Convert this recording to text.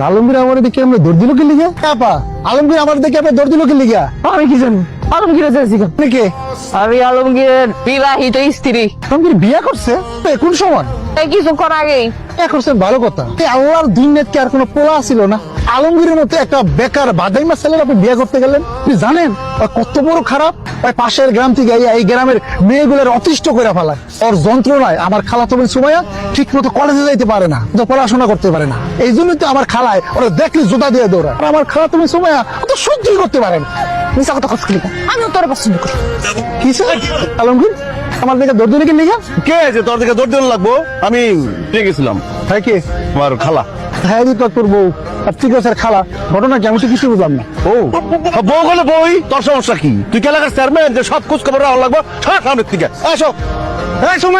আলমগীর আমার দেখে আমরা দৌড় দিল কি লিগা? আপা আলমগীর আমার দেখে আপনি দৌড় দিল কি লিগা? আমি কি জানি আলমগীরের চাইছি কে? আমি আলমগীরের বিবাহিত স্ত্রী। আলমগীর বিয়ে করছে কোন সময়? এই কিছুক্ষণ আগেই। করছেন ভালো কথা। আল্লাহর দিন কি আর কোনো পোলা ছিল না? আলমগীরের মতো একটা বেকার বাদাইমা ছেলের আপনি বিয়ে করতে গেলেন? আপনি জানেন কত বড় খারাপ? ওই পাশের গ্রাম থেকে এই গ্রামের মেয়েগুলোর অতিষ্ঠ করে ফেলায়। ওর যন্ত্রণায় আমার খালাতো বোন সুমাইয়া ঠিক মতো কলেজে যাইতে পারে না, তো পড়াশোনা করতে পারে না। এই জন্যই তো আমার খালায় ওরা দেখলে জুতা দিয়ে দৌড়ায়। আর আমার খালাতো বোন সুমাইয়া তো সহ্যই করতে পারে না। মিশা কথা কষ্ট লিখা আমিও তোর পছন্দ করি। কিসে আলমগীর আমার দিকে দৌড় দিলে কি লিগা? কে আছে তোর দিকে দৌড় দিন লাগবো? আমি পেয়ে গেছিলাম। হ্যাঁ কে? আমার খালা। হ্যাঁ তো তোর বউ আর ঠিক আছে খালা, ঘটনা কি আমি তো কিছু বুঝলাম না। বউ হলে বই, তোর সমস্যা কি? তুই এলাকার চেয়ারম্যান যে সব খোঁজ খবর রাখা লাগবো সামনের থেকে। আসো এই সময়